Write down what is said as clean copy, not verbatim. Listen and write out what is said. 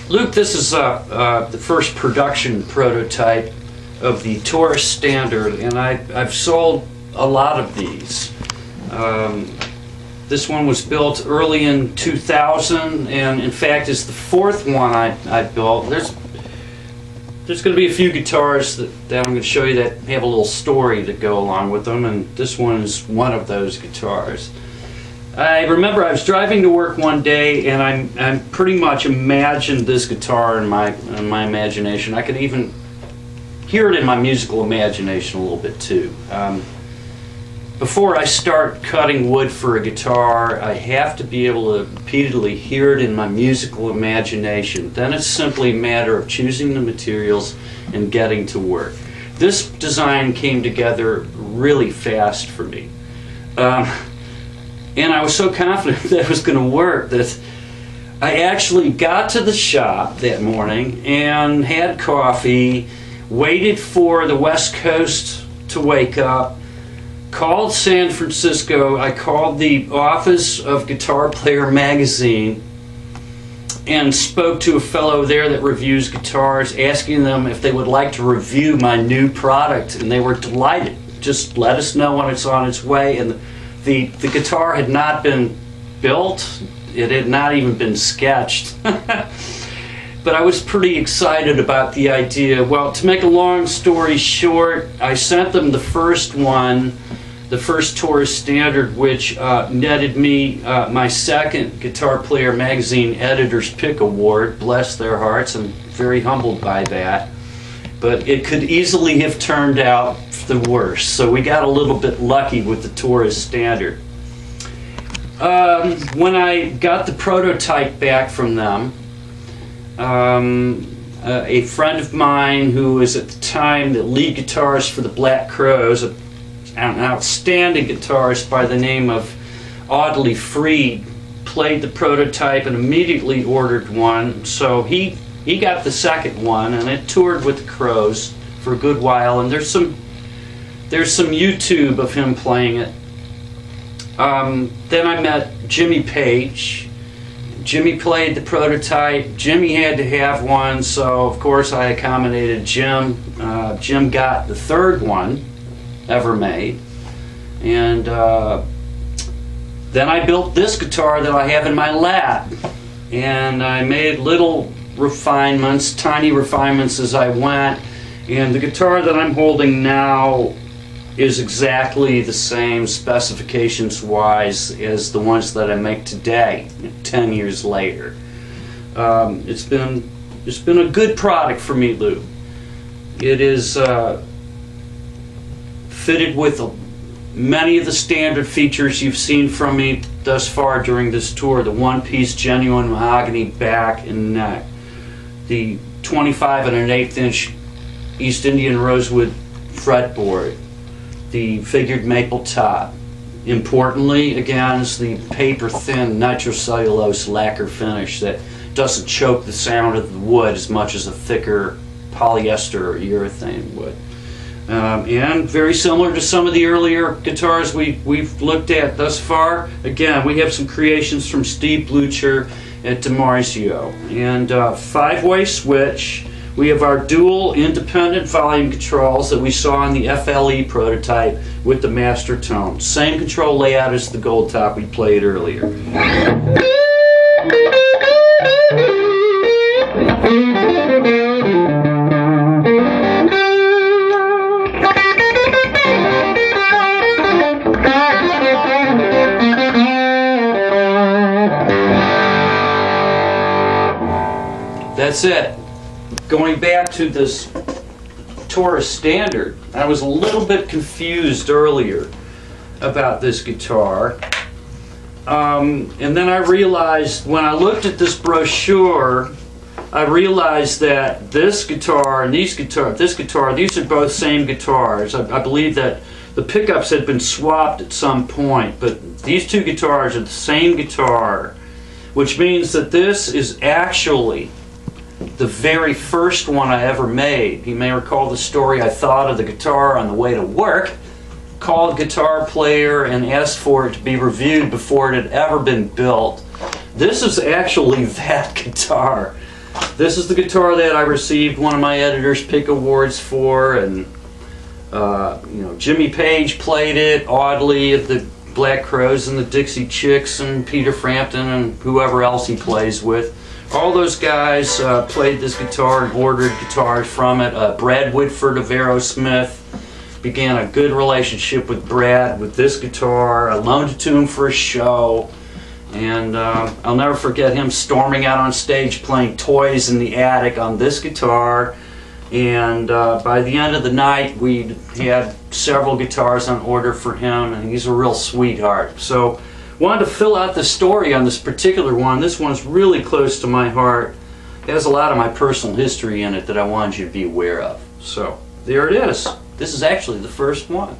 Luke, this is the first production prototype of the Taurus Standard, and I've sold a lot of these. This one was built early in 2000, and in fact is the fourth one I built. There's going to be a few guitars that I'm going to show you that have a little story to go along with them, and this one is one of those guitars. I remember I was driving to work one day, and I pretty much imagined this guitar in my imagination. I could even hear it in my musical imagination a little bit too. Before I start cutting wood for a guitar, I have to be able to repeatedly hear it in my musical imagination. Then it's simply a matter of choosing the materials and getting to work. This design came together really fast for me. And I was so confident that it was going to work that I actually got to the shop that morning and had coffee, waited for the West Coast to wake up, called San Francisco. I called the office of Guitar Player magazine and spoke to a fellow there that reviews guitars, asking them if they would like to review my new product, and they were delighted. Just let us know when it's on its way. And the guitar had not been built, it had not even been sketched. But I was pretty excited about the idea. Well, to make a long story short, I sent them the first one, the first Taurus Standard, which netted me my second Guitar Player Magazine Editor's Pick Award. Bless their hearts, I'm very humbled by that. But it could easily have turned out the worst, so we got a little bit lucky with the Taurus Standard. When I got the prototype back from them, a friend of mine who was at the time the lead guitarist for the Black Crowes, an outstanding guitarist by the name of Audley Freed, played the prototype and immediately ordered one. So he got the second one, and it toured with the Crowes for a good while, and there's some YouTube of him playing it. Then I met Jimmy Page. Jimmy played the prototype. Jimmy had to have one, so of course I accommodated Jim. Jim got the third one ever made. And then I built this guitar that I have in my lap. And I made little refinements, tiny refinements as I went. And the guitar that I'm holding now is exactly the same specifications wise as the ones that I make today, 10 years later. It's been a good product for me, Lou. It is fitted with many of the standard features you've seen from me thus far during this tour: the one-piece genuine mahogany back and neck, the 25 1/8 inch East Indian rosewood fretboard, the figured maple top. Importantly, again, is the paper-thin nitrocellulose lacquer finish that doesn't choke the sound of the wood as much as a thicker polyester or urethane would. And very similar to some of the earlier guitars we've looked at thus far, again, we have some creations from Steve Blucher at DiMarzio. And 5-way switch. We have our dual independent volume controls that we saw in the FLE prototype with the master tone. Same control layout as the gold top we played earlier. That's it. Going back to this Taurus Standard, I was a little bit confused earlier about this guitar. And then I realized, when I looked at this brochure, I realized that this guitar and this guitar, these are both same guitars. I believe that the pickups had been swapped at some point, but these two guitars are the same guitar, which means that this is actually the very first one I ever made. You may recall the story. I thought of the guitar on the way to work, called Guitar Player, and asked for it to be reviewed before it had ever been built. This is actually that guitar. This is the guitar that I received one of my Editor's Pick Awards for, and you know, Jimmy Page played it, Audley of the Black Crowes and the Dixie Chicks, and Peter Frampton and whoever else he plays with. All those guys played this guitar and ordered guitars from it. Brad Whitford of Aerosmith began a good relationship with Brad with this guitar. I loaned it to him for a show. And I'll never forget him storming out on stage playing Toys in the Attic on this guitar. And by the end of the night, we had several guitars on order for him, and he's a real sweetheart. So wanted to fill out the story on this particular one. This one's really close to my heart. It has a lot of my personal history in it that I wanted you to be aware of. So there it is. This is actually the first one.